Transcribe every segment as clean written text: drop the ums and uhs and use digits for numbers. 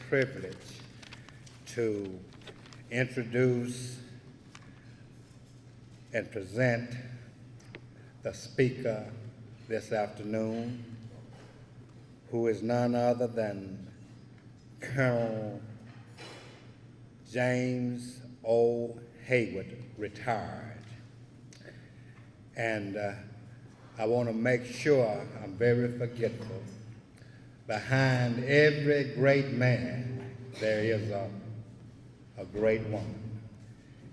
privilege to introduce and present the speaker this afternoon, who is none other than Colonel James O.Heyward, retired. And I want to make sure I'm very forgetful. Behind every great man, there is a great woman.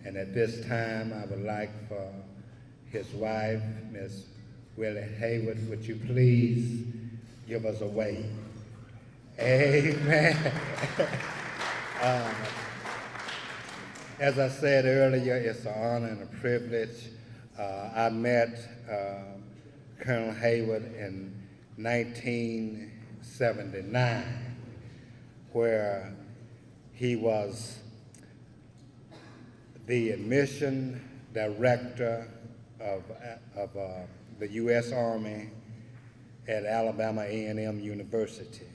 And at this time, I would like for his wife, Miss Willie Hayward, would you please give us a wave? Amen. As I said earlier, it's an honor and a privilege. I met Colonel Hayward in 1979, where he was the admission director of the U.S. Army at Alabama A&M University.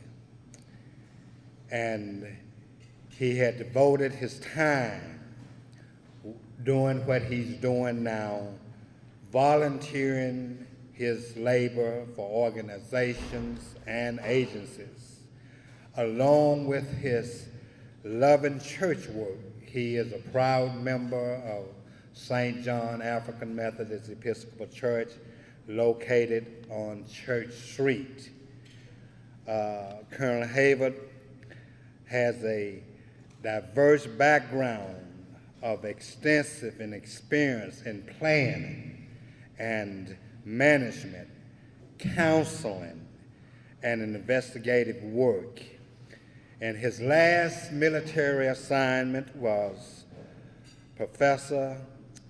And he had devoted his time doing what he's doing now, volunteering his labor for organizations and agencies. Along with his loving church work, he is a proud member of St. John African Methodist Episcopal Church, located on Church Street. Colonel Hayward has a diverse background of extensive and experience in planning and management, counseling, and investigative work. And his last military assignment was professor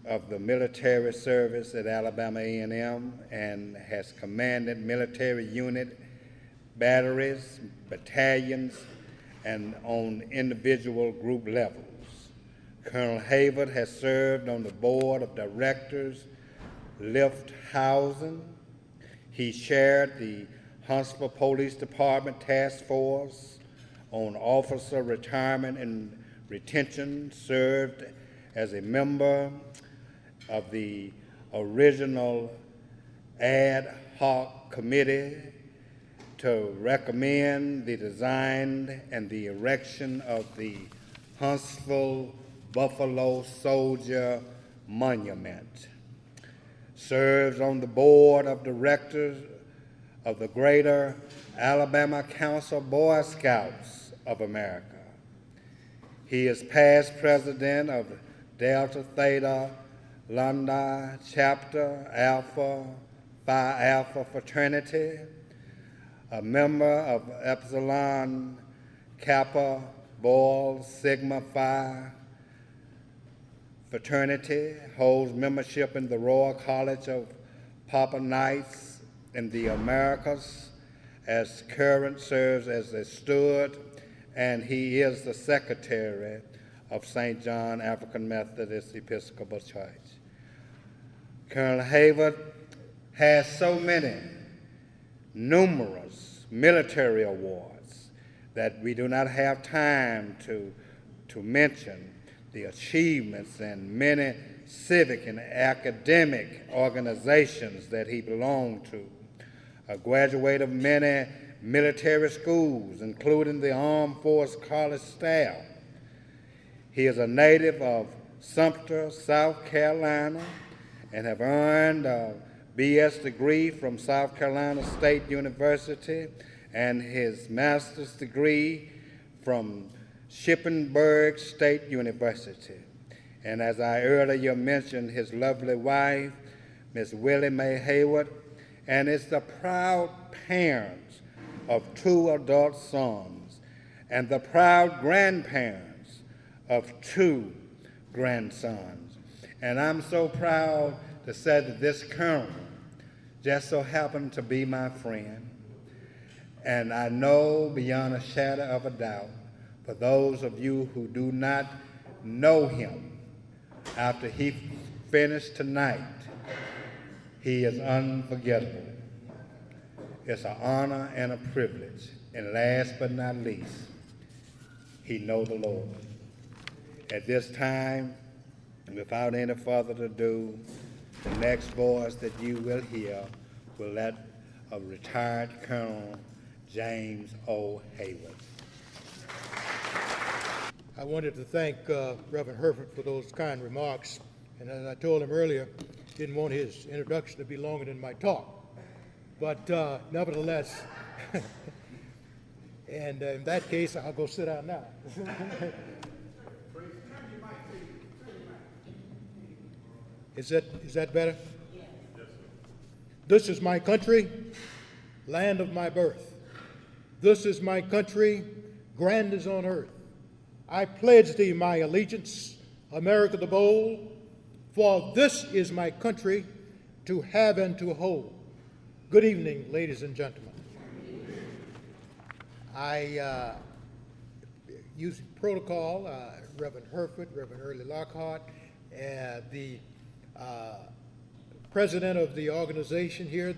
of the military service at Alabama A&M and has commanded military unit, batteries, battalions, and on individual group levels. Colonel Hayward has served on the board of directors, Lift Housing. He chaired the Huntsville Police Department Task Force on Officer Retirement and Retention, served as a member of the original ad hoc committee to recommend the design and the erection of the Huntsville Buffalo Soldier Monument. Serves on the board of directors of the Greater Alabama Council Boy Scouts of America. He is past president of Delta Theta Lambda Chapter Alpha Phi Alpha Fraternity, a member of Epsilon Kappa Boy Sigma Phi Fraternity, holds membership in the Royal College of Papa Knights in the Americas, as current serves as a steward, and he is the secretary of St. John African Methodist Episcopal Church. Colonel Hayward has so many numerous military awards that we do not have time to mention the achievements in many civic and academic organizations that he belonged to. A graduate of many military schools, including the Armed Forces College staff. He is a native of Sumter, South Carolina, and have earned a BS degree from South Carolina State University and his master's degree from Shippensburg State University. And as I earlier mentioned, his lovely wife, Miss Willie Mae Hayward, and is the proud parents of 2 adult sons and the proud grandparents of 2 grandsons. And I'm so proud to say that this colonel just so happened to be my friend. And I know beyond a shadow of a doubt, for those of you who do not know him, after he finished tonight, he is unforgettable. It's an honor and a privilege. And last but not least, he know the Lord. At this time, without any further ado, the next voice that you will hear will that of retired Colonel James O.Heyward. I wanted to thank Reverend Hereford for those kind remarks, and as I told him earlier, didn't want his introduction to be longer than my talk. But nevertheless, and in that case, I'll go sit down now. Is that better? Yes. This is my country, land of my birth. This is my country, grand as on earth. I pledge thee my allegiance, America the bold, for this is my country to have and to hold. Good evening, ladies and gentlemen. I, using protocol, Reverend Hereford, Reverend Early Lockhart, the president of the organization here,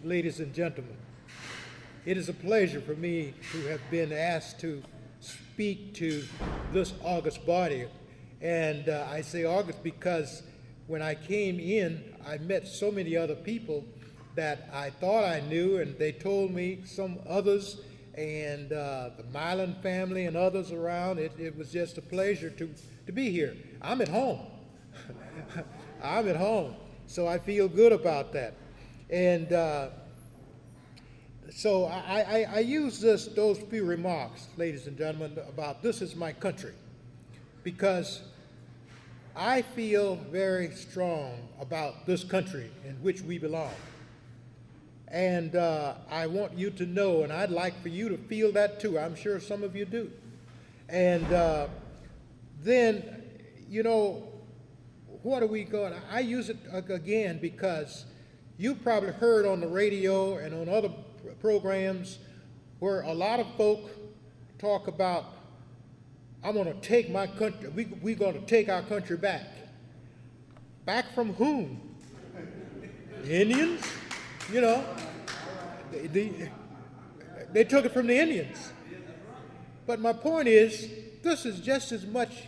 ladies and gentlemen, it is a pleasure for me to have been asked to speak to this august body. And I say august because when I came in, I met so many other people that I thought I knew, and they told me some others, and the Milan family and others around. It was just a pleasure to be here. I'm at home. I'm at home, so I feel good about that. And so I use those few remarks, ladies and gentlemen, about this is my country, because I feel very strong about this country in which we belong. And I want you to know, and I'd like for you to feel that too. I'm sure some of you do. And then, you know, what are we going? I use it again because you probably heard on the radio and on other programs where a lot of folk talk about, I'm going to take my country, we're going to take our country back. Back from whom? The Indians? You know, they took it from the Indians. But my point is, this is just as much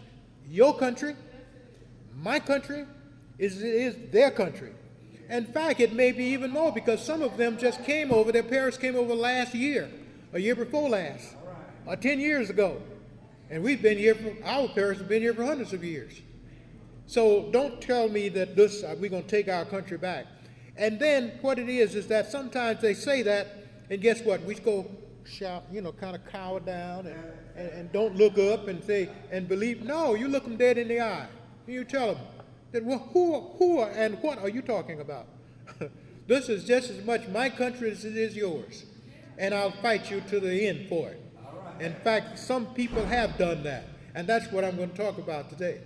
your country, my country, as it is their country. In fact, it may be even more, because some of them just came over, their parents came over last year, a year before last, or 10 years ago. And we've been here, our parents have been here for hundreds of years. So don't tell me that we're going to take our country back. And then what it is that sometimes they say that, and guess what? We go shout, you know, kind of cower down and don't look up and say, and believe. No, you look them dead in the eye. And you tell them that, well, who are, and what are you talking about? This is just as much my country as it is yours. And I'll fight you to the end for it. In fact, some people have done that. And that's what I'm going to talk about today.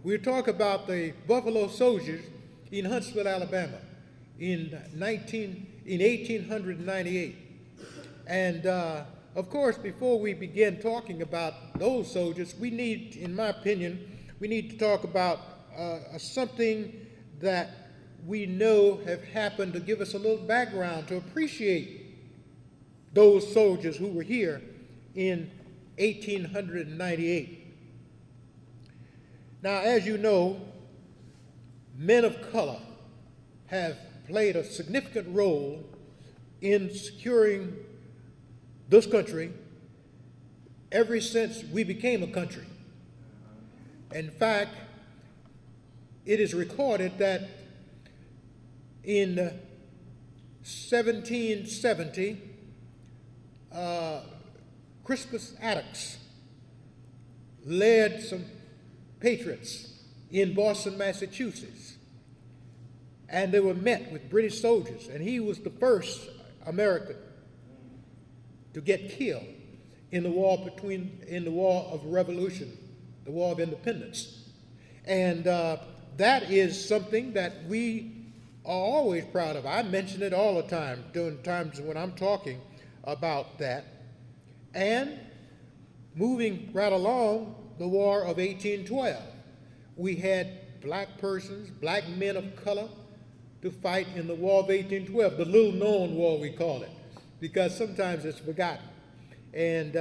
We'll talk about the Buffalo Soldiers in Huntsville, Alabama, in 1898. And of course, before we begin talking about those soldiers, we need, in my opinion, we need to talk about something that we know have happened to give us a little background to appreciate those soldiers who were here in 1898. Now, as you know, men of color have played a significant role in securing this country ever since we became a country. In fact, it is recorded that in 1770, Crispus Attucks led some patriots in Boston, Massachusetts, and they were met with British soldiers, and he was the first American to get killed in the war of Revolution, the War of Independence. And that is something that we are always proud of. I mention it all the time during times when I'm talking about that. And moving right along, the War of 1812. We had black persons, black men of color, to fight in the War of 1812, the little-known war, we call it. because sometimes it's forgotten. And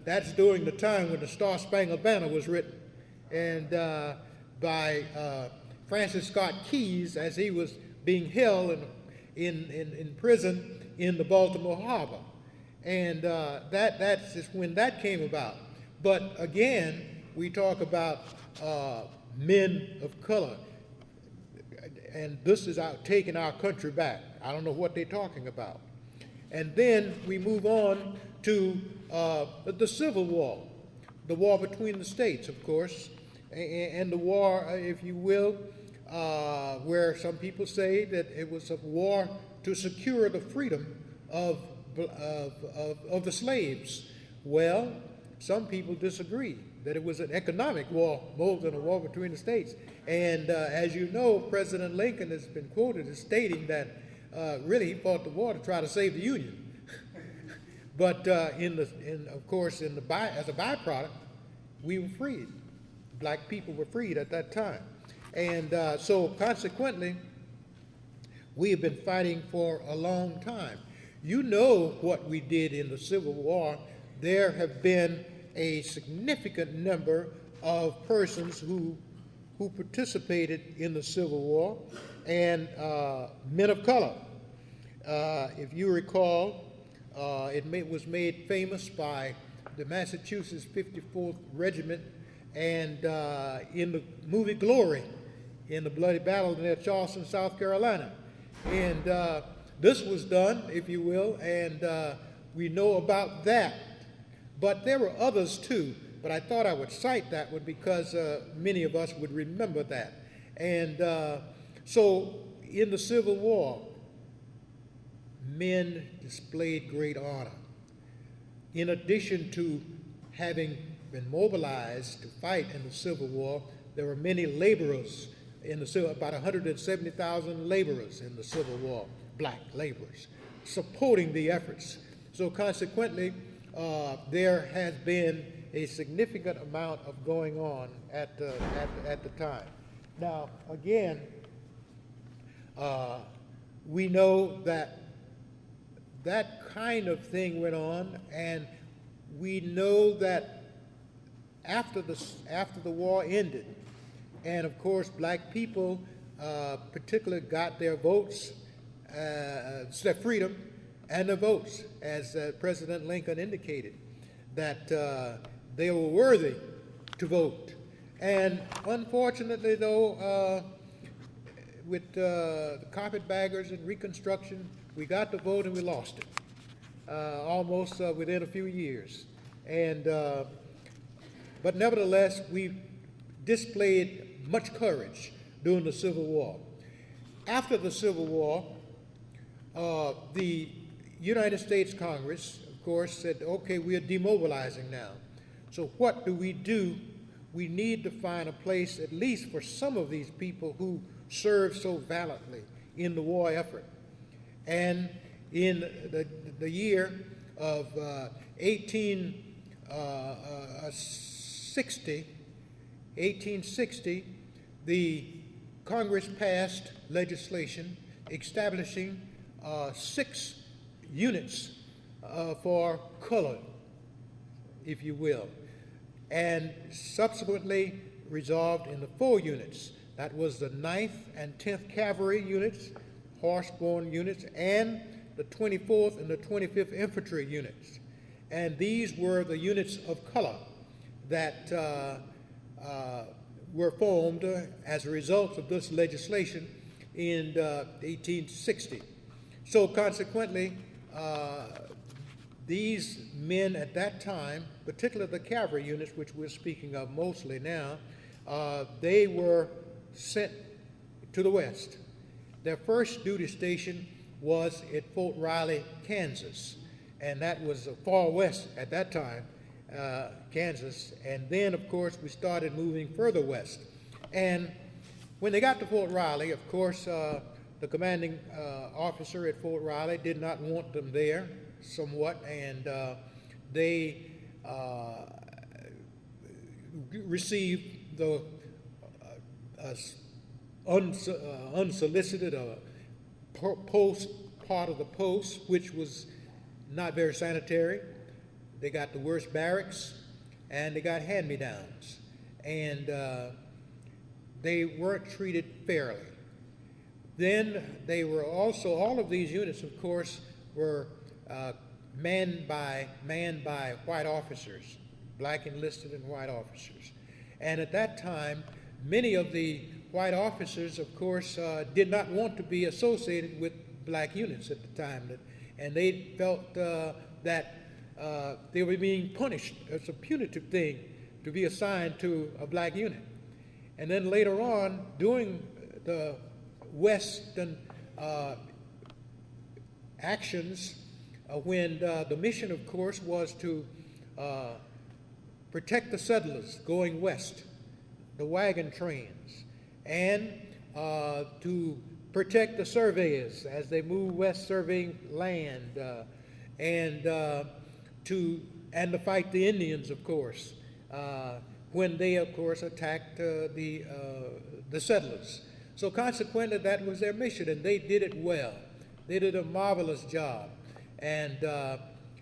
that's during the time when the Star Spangled Banner was written, and by Francis Scott Keyes as he was being held in prison in the Baltimore Harbor. And that's just when that came about. But again, we talk about men of color, and this is taking our country back. I don't know what they're talking about. And then we move on to the Civil War, the war between the states, of course, and the war, if you will, where some people say that it was a war to secure the freedom of the slaves. Well, some people disagree, that it was an economic war more than a war between the states. And as you know, President Lincoln has been quoted as stating that really he fought the war to try to save the Union. But as a byproduct, we were freed. Black people were freed at that time. And so consequently, we have been fighting for a long time. You know what we did in the Civil War. There have been a significant number of persons who participated in the Civil War, and men of color. If you recall, it was made famous by the Massachusetts 54th Regiment, and in the movie Glory, in the bloody battle near Charleston, South Carolina. And this was done, if you will, and we know about that. But there were others too, but I thought I would cite that one because many of us would remember that. And so in the Civil War, men displayed great honor. In addition to having been mobilized to fight in the Civil War, there were many laborers in the Civil, about 170,000 laborers in the Civil War, black laborers, supporting the efforts. So consequently, there has been a significant amount of going on at the time. Now, again, we know that that kind of thing went on, and we know that after the war ended, and of course, black people particularly got their votes, their freedom, and their votes, as President Lincoln indicated, that they were worthy to vote. And unfortunately, though, with the carpetbaggers and Reconstruction, we got the vote and we lost it, almost within a few years. And but nevertheless, we displayed much courage during the Civil War. After the Civil War, the United States Congress, of course, said, okay, we are demobilizing now. So what do? We need to find a place, at least for some of these people who served so valiantly in the war effort. And in the year of 1860, the Congress passed legislation establishing 6 units for color, if you will, and subsequently resolved into 4 units. That was the 9th and 10th Cavalry units, horse-borne units, and the 24th and the 25th Infantry units. And these were the units of color that were formed as a result of this legislation in 1860. So consequently, these men at that time, particularly the cavalry units, which we're speaking of mostly now, they were sent to the West. Their first duty station was at Fort Riley, Kansas, and that was far west at that time, Kansas. And then, of course, we started moving further west. And when they got to Fort Riley, of course, the commanding officer at Fort Riley did not want them there somewhat, and they received the unsolicited part of the post, which was not very sanitary. They got the worst barracks, and they got hand-me-downs. And they weren't treated fairly. Then they were also, all of these units, of course, were manned by white officers, black enlisted and white officers. And at that time, many of the white officers, of course, did not want to be associated with black units at the time, and they felt that they were being punished. It's a punitive thing to be assigned to a black unit. And then later on, during the Western actions, when the mission, of course, was to protect the settlers going west, the wagon trains, and to protect the surveyors as they move west surveying land, and to fight the Indians, of course, when they, of course, attacked the settlers. So consequently, that was their mission, and they did it well. They did a marvelous job. And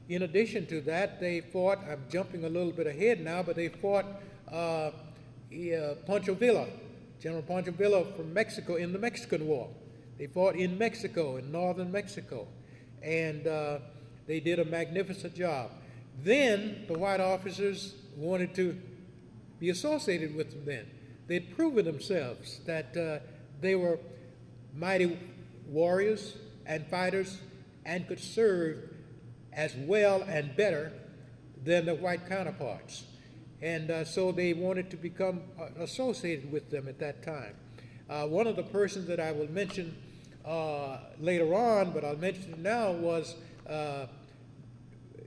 in addition to that, they fought, I'm jumping a little bit ahead now, but they fought Pancho Villa, General Pancho Villa from Mexico in the Mexican War. They fought in Mexico, in northern Mexico, and they did a magnificent job. Then the white officers wanted to be associated with them then. They'd proven themselves that they were mighty warriors and fighters and could serve as well and better than their white counterparts. And so they wanted to become associated with them at that time. One of the persons that I will mention later on, but I'll mention it now, was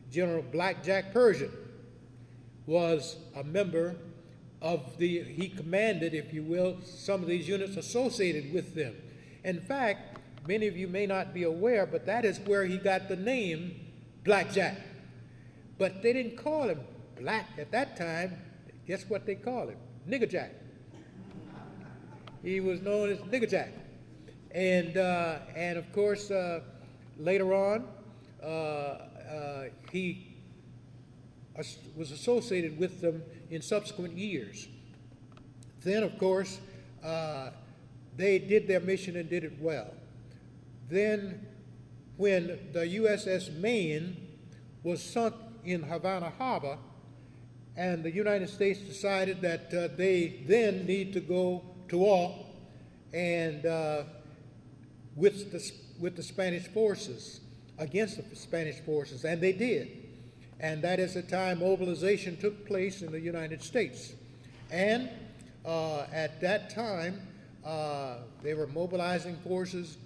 General Black Jack Pershing. Was a member of he commanded, if you will, some of these units associated with them. In fact, many of you may not be aware, but that is where he got the name Black Jack. But they didn't call him black at that time. Guess what they called him? Nigger Jack. He was known as Nigger Jack. And of course, later on, he was associated with them in subsequent years. Then, of course, they did their mission and did it well. Then, when the USS Maine was sunk in Havana Harbor, and the United States decided that they then need to go to war and with the Spanish forces, against the Spanish forces, and they did. And that is the time mobilization took place in the United States. And at that time, they were mobilizing forces,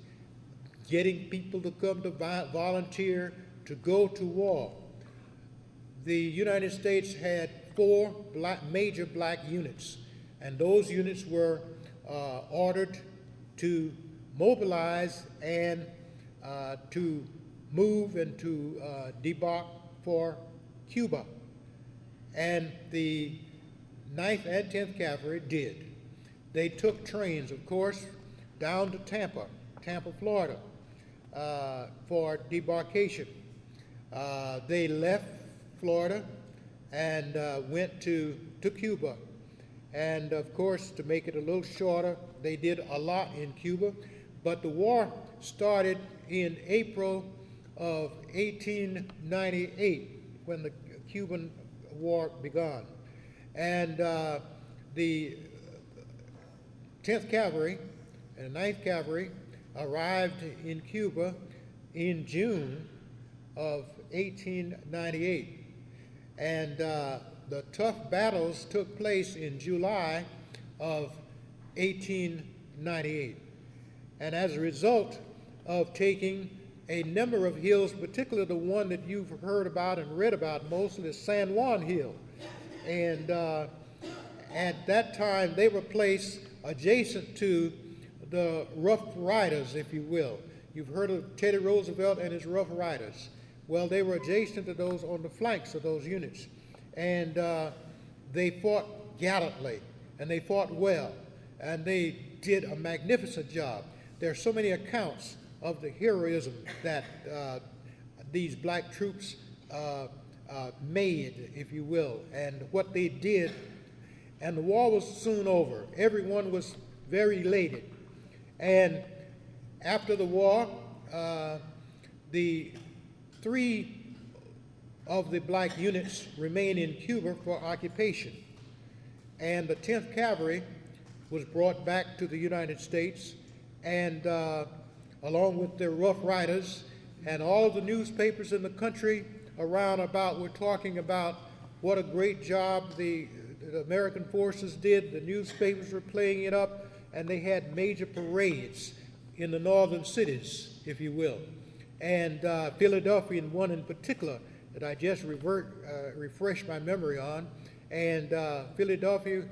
getting people to come to volunteer to go to war. The United States had 4 major black units, and those units were ordered to mobilize and to move and to debark for Cuba. And the 9th and 10th Cavalry did. They took trains, of course, down to Tampa, Florida, for debarkation. They left Florida and went to Cuba. And of course, to make it a little shorter, they did a lot in Cuba, but the war started in April of 1898 when the Cuban War began. And the 10th Cavalry and the 9th Cavalry arrived in Cuba in June of 1898. And the tough battles took place in July of 1898. And as a result of taking a number of hills, particularly the one that you've heard about and read about mostly, is San Juan Hill. And at that time, they were placed adjacent to the Rough Riders, if you will. You've heard of Teddy Roosevelt and his Rough Riders. Well, they were adjacent to those on the flanks of those units. And they fought gallantly, and they fought well, and they did a magnificent job. There are so many accounts of the heroism that these black troops made, if you will, and what they did. And the war was soon over. Everyone was very elated. And after the war, the 3 of the black units remained in Cuba for occupation. And the 10th Cavalry was brought back to the United States, and along with their Rough Riders, and all of the newspapers in the country around about were talking about what a great job the American forces did. The newspapers were playing it up, and they had major parades in the northern cities, if you will. And Philadelphia, one in particular that I just refreshed my memory on, and Philadelphia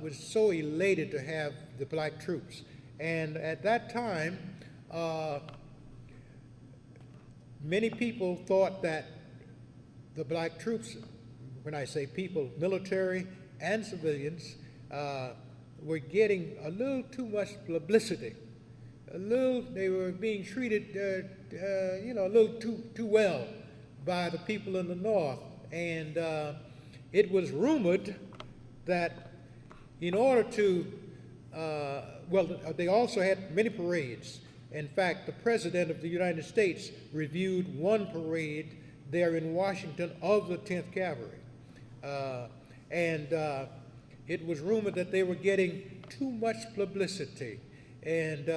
was so elated to have the black troops. And at that time, many people thought that the black troops, when I say people, military and civilians, were getting a little too much publicity. They were being treated, a little too well by the people in the North. And it was rumored that in order to, they also had many parades. In fact, the President of the United States reviewed one parade there in Washington of the 10th Cavalry. It was rumored that they were getting too much publicity. And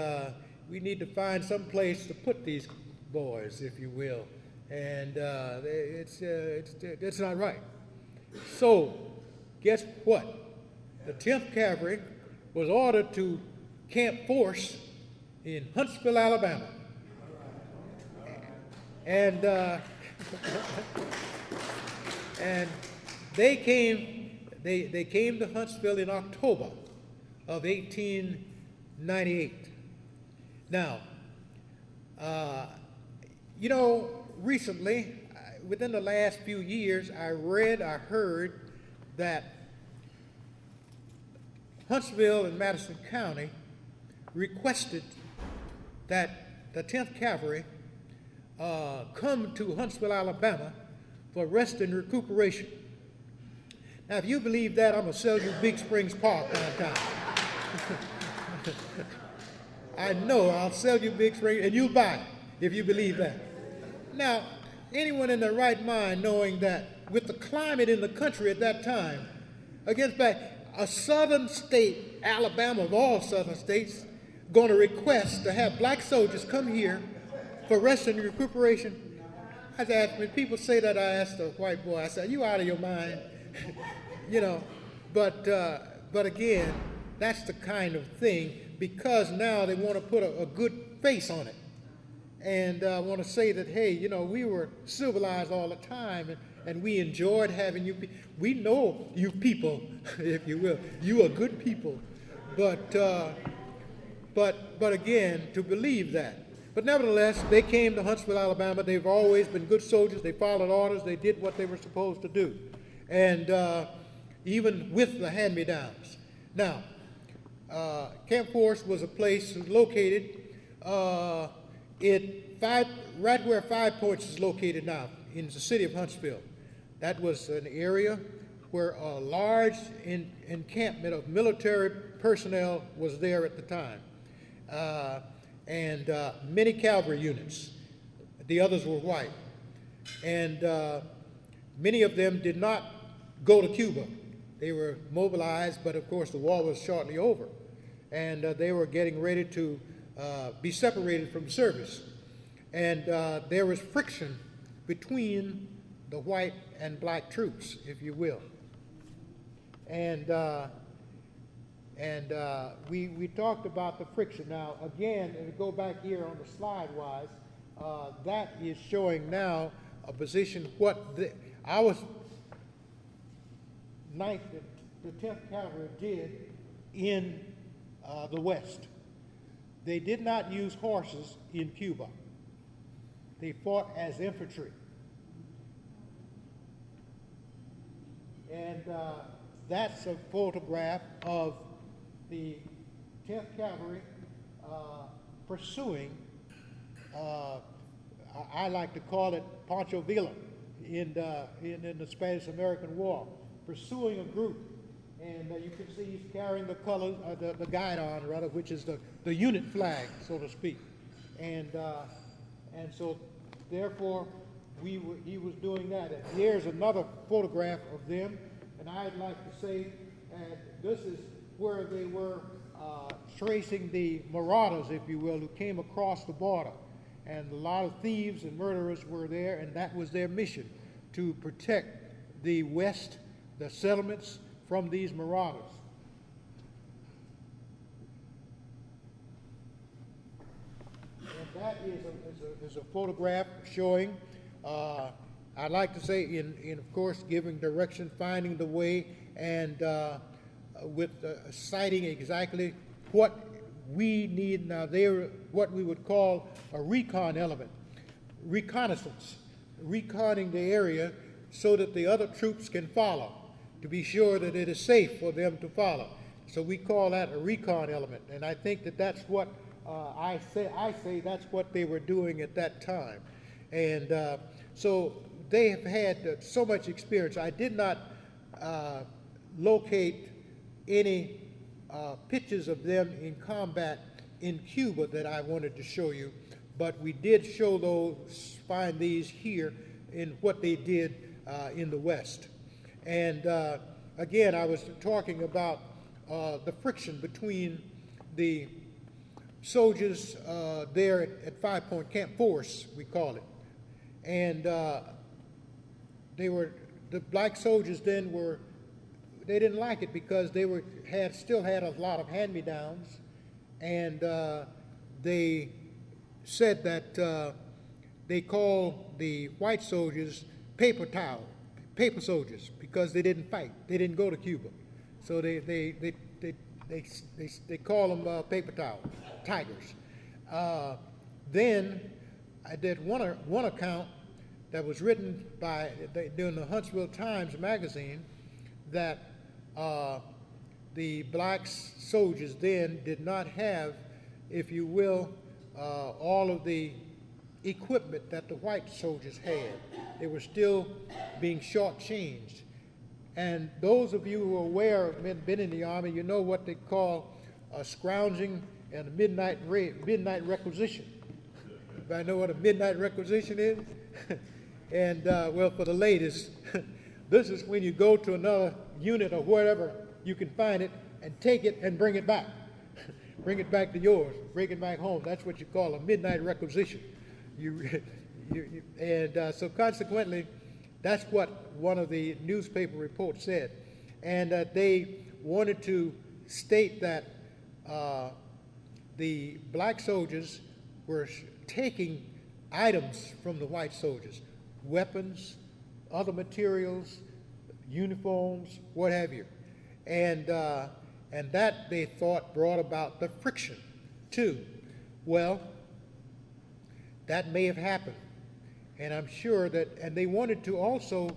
we need to find some place to put these boys, if you will. And it's not right. So, guess what? The 10th Cavalry was ordered to Camp Force in Huntsville, Alabama. And and they came to Huntsville in October of 1898. Now, recently, within the last few years, I heard that Huntsville and Madison County requested that the 10th Cavalry come to Huntsville, Alabama for rest and recuperation. Now, if you believe that, I'm going to sell you Big Springs Park downtown. I know I'll sell you Big Springs, and you'll buy it if you believe that. Now, anyone in their right mind knowing that with the climate in the country at that time, against a southern state, Alabama of all southern states, going to request to have black soldiers come here for rest and recuperation. I said, when people say that, I asked a white boy, I said, "You out of your mind?" But again, that's the kind of thing, because now they want to put a good face on it. And I want to say that, hey, we were civilized all the time, and we enjoyed having you. We know you people, if you will. You are good people. But again, to believe that. But nevertheless, they came to Huntsville, Alabama. They've always been good soldiers. They followed orders. They did what they were supposed to do. And even with the hand-me-downs. Now, Camp Force was a place located right where Five Points is located now, in the city of Huntsville. That was an area where a large encampment of military personnel was there at the time. And many cavalry units. The others were white. And many of them did not go to Cuba. They were mobilized, but of course the war was shortly over. And they were getting ready to be separated from service. And there was friction between the white and black troops, if you will. And we talked about the friction. Now, again, if we go back here on the slide-wise, that is showing now a position our 9th, the 10th Cavalry did in the West. They did not use horses in Cuba. They fought as infantry. And that's a photograph of the 10th Cavalry pursuing, I like to call it Pancho Villa in the Spanish-American War, pursuing a group. And you can see he's carrying the colors, the guidon, rather, which is the unit flag, so to speak. And so, therefore, he was doing that. And here's another photograph of them. And I'd like to say this is where they were tracing the marauders, if you will, who came across the border. And a lot of thieves and murderers were there, and that was their mission, to protect the West, the settlements, from these marauders. And that is a photograph showing, I'd like to say, in of course, giving direction, finding the way, and with citing exactly what we need now. They're what we would call a recon element, reconnaissance, reconning the area so that the other troops can follow, to be sure that it is safe for them to follow. So we call that a recon element, and I think that that's what I say that's what they were doing at that time. And so they have had so much experience. I did not locate any pictures of them in combat in Cuba that I wanted to show you, but we did show those, find these here in what they did in the West. And again, I was talking about the friction between the soldiers there at 5 Point Camp Force, we call it. And the black soldiers then they didn't like it because they still had a lot of hand-me-downs, and they said that they called the white soldiers paper soldiers, because they didn't fight. They didn't go to Cuba. So they call them paper tigers. Then I did one account that was written during the Huntsville Times magazine, that the black soldiers then did not have, if you will, all of the equipment that the white soldiers had. They were still being shortchanged. And those of you who are aware of been in the Army, you know what they call scrounging and a midnight requisition. Anybody know what a midnight requisition is? And well, for the ladies, this is when you go to another unit or wherever you can find it and take it and bring it back. Bring it back to yours, bring it back home. That's what you call a midnight requisition. So consequently, that's what one of the newspaper reports said. And they wanted to state that the black soldiers were taking items from the white soldiers, weapons, other materials, uniforms, what have you. And that, they thought, brought about the friction, too. Well, that may have happened. And I'm sure that, and they wanted to also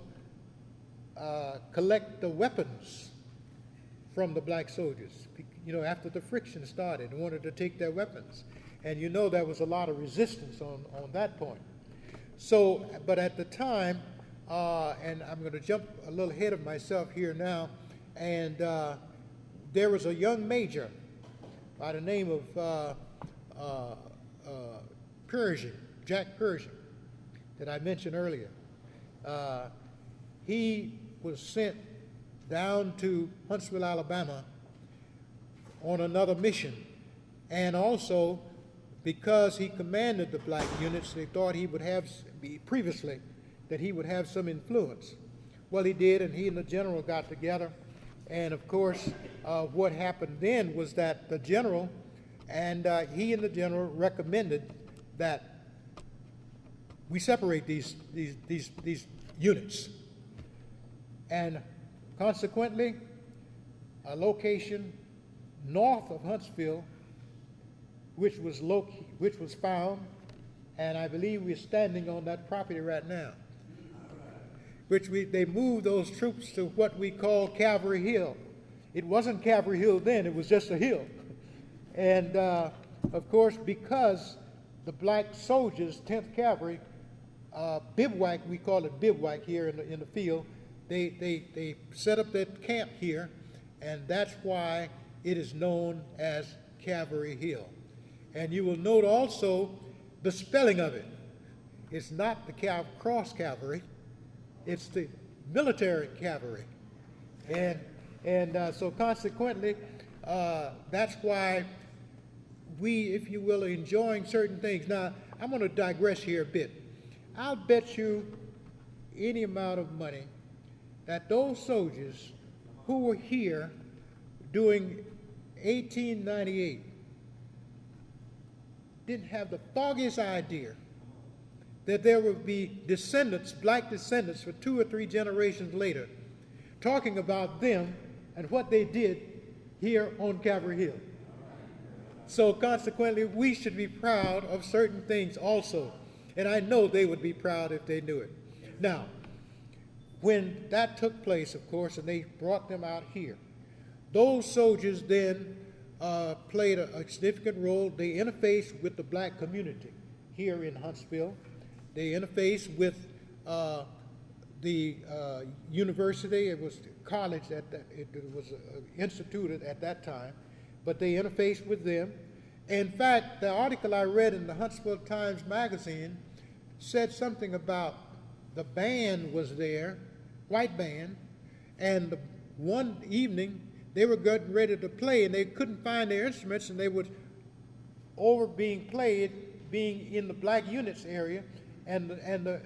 collect the weapons from the black soldiers. You know, after the friction started, they wanted to take their weapons. And you know there was a lot of resistance on that point. So, but at the time, and I'm going to jump a little ahead of myself here now, and there was a young major by the name of Jack Pershing, that I mentioned earlier. He was sent down to Huntsville, Alabama on another mission. And also, because he commanded the black units, they thought he would have, previously, that he would have some influence. Well, he did, and he and the general got together. And of course, what happened then was that the general, and he and the general recommended that we separate these units. And consequently, a location north of Huntsville, which was found, and I believe we're standing on that property right now, they moved those troops to what we call Cavalry Hill. It wasn't Cavalry Hill then, it was just a hill. And of course, because the black soldiers, 10th Cavalry, bivouac, we call it bivouac here in the field. They set up their camp here, and that's why it is known as Cavalry Hill. And you will note also the spelling of it. It's not the cross cavalry, it's the military cavalry. And so consequently, that's why we, if you will, are enjoying certain things. Now, I'm going to digress here a bit. I'll bet you any amount of money that those soldiers who were here during 1898 didn't have the foggiest idea that there would be descendants, black descendants, for 2 or 3 generations later, talking about them and what they did here on Cavalry Hill. So consequently, we should be proud of certain things also. And I know they would be proud if they knew it. Now, when that took place, of course, and they brought them out here, those soldiers then played a significant role. They interfaced with the black community here in Huntsville. They interfaced with the university. It was college it was instituted at that time, but they interfaced with them. In fact, the article I read in the Huntsville Times magazine said something about the band was there, white band, and one evening they were getting ready to play and they couldn't find their instruments, and they would being played being in the black units area, and the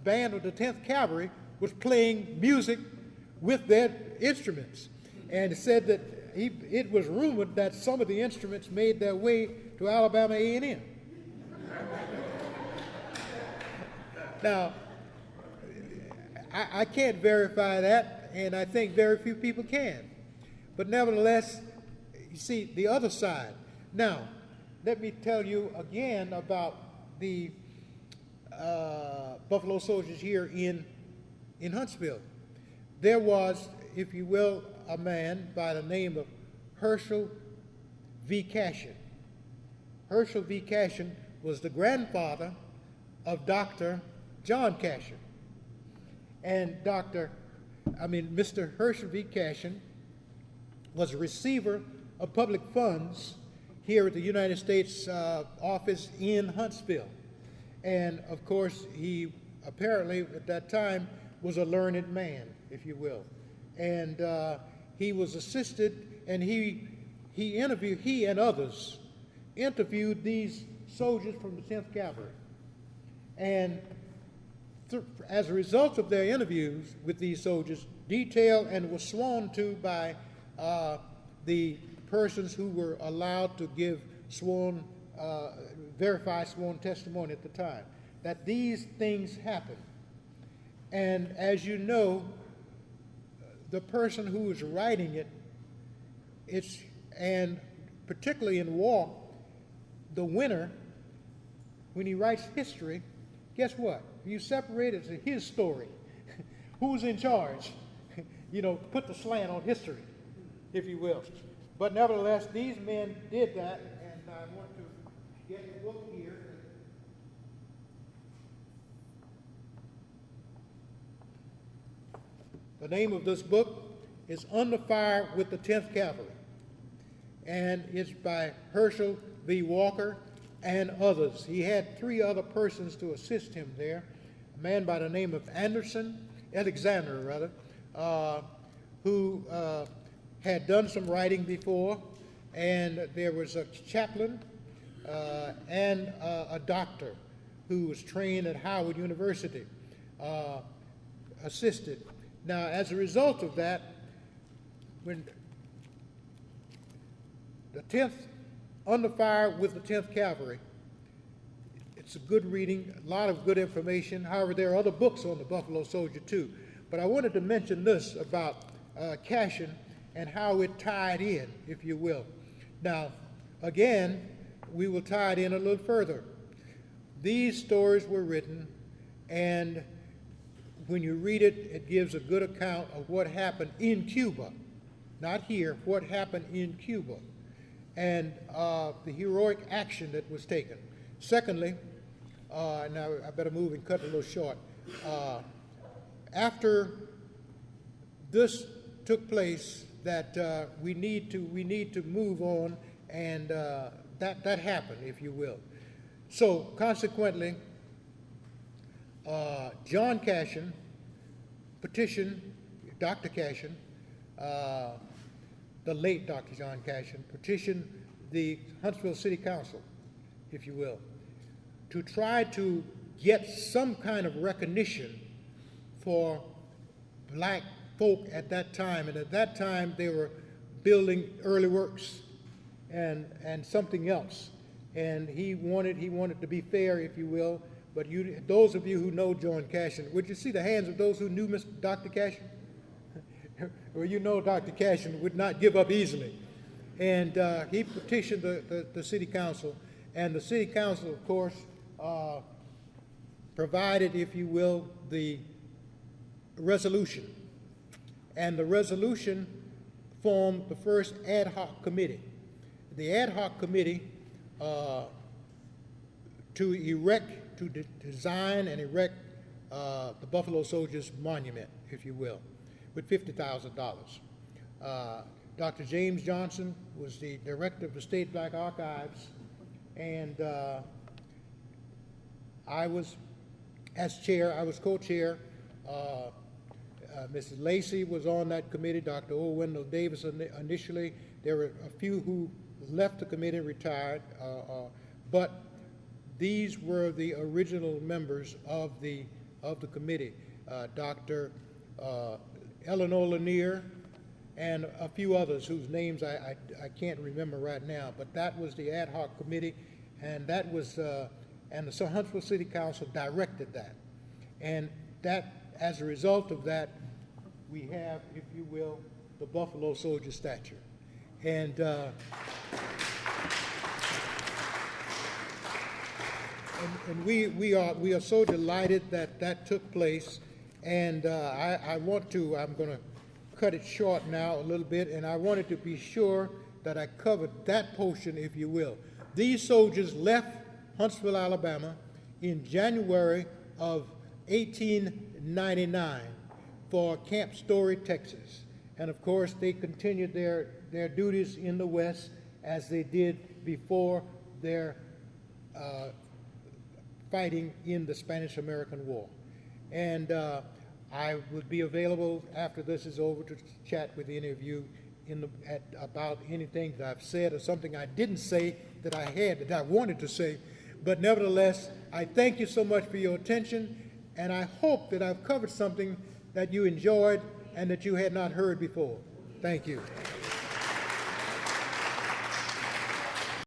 band of the 10th Cavalry was playing music with their instruments. And it said that it was rumored that some of the instruments made their way to Alabama A&M. Now, I can't verify that, and I think very few people can. But nevertheless, you see the other side. Now, let me tell you again about the Buffalo Soldiers here in Huntsville. There was, if you will, a man by the name of Herschel V. Cashin. Herschel V. Cashin was the grandfather of Dr. John Cashin. And Mr. Herschel V. Cashin was a receiver of public funds here at the United States office in Huntsville. And of course, he apparently at that time was a learned man, if you will. And he was assisted, and he and others interviewed these soldiers from the 10th Cavalry. And as a result of their interviews with these soldiers, detailed and was sworn to by the persons who were allowed to give verified sworn testimony at the time, that these things happened. And as you know, the person who was writing it, and particularly in war, the winner, when he writes history, guess what? You separate it to his story. Who's in charge? Put the slant on history, if you will. But nevertheless, these men did that, and I want to get the book here. The name of this book is Under Fire with the 10th Cavalry, and it's by Herschel V. Walker and others. He had 3 other persons to assist him there, a man by the name of Alexander, who had done some writing before, and there was a chaplain and a doctor who was trained at Howard University, assisted. Now, as a result of that, when the 10th, Under Fire with the 10th Cavalry, it's a good reading, a lot of good information. However, there are other books on the Buffalo Soldier too. But I wanted to mention this about Cashin and how it tied in, if you will. Now, again, we will tie it in a little further. These stories were written, and when you read it, it gives a good account of what happened in Cuba. Not here, what happened in Cuba, and the heroic action that was taken. Secondly, now I better move and cut it a little short. After this took place, that we need to move on, and that happened, if you will. So consequently, John Cashin petitioned Dr. Cashin, the late Dr. John Cashin, petitioned the Huntsville City Council, if you will, to try to get some kind of recognition for black folk at that time. And at that time, they were building early works and something else. And he wanted to be fair, if you will. But those of you who know John Cashin, would you see the hands of those who knew Dr. Cashin? Well, you know Dr. Cashin would not give up easily. And he petitioned the city council. And the city council, of course, provided, if you will, the resolution. And the resolution formed the first ad hoc committee. The ad hoc committee to design and erect the Buffalo Soldiers Monument, if you will, with $50,000. Dr. James Johnson was the director of the State Black Archives, and I was, as chair, I was co-chair. Mrs. Lacey was on that committee, Dr. O. Wendell Davis initially. There were a few who left the committee, retired, but these were the original members of the committee. Dr. Eleanor Lanier and a few others whose names I can't remember right now, but that was the ad hoc committee, and that was and the Huntsville City Council directed that. And that, as a result of that, we have, if you will, the Buffalo Soldier statue. And and we are so delighted that that took place. And I'm going to cut it short now a little bit, and I wanted to be sure that I covered that portion, if you will. These soldiers left Huntsville, Alabama in January of 1899 for Camp Story, Texas. And of course, they continued their duties in the West as they did before their fighting in the Spanish-American War. And I would be available after this is over to chat with any of you about anything that I've said or something I didn't say that I wanted to say. But nevertheless, I thank you so much for your attention, and I hope that I've covered something that you enjoyed and that you had not heard before. Thank you.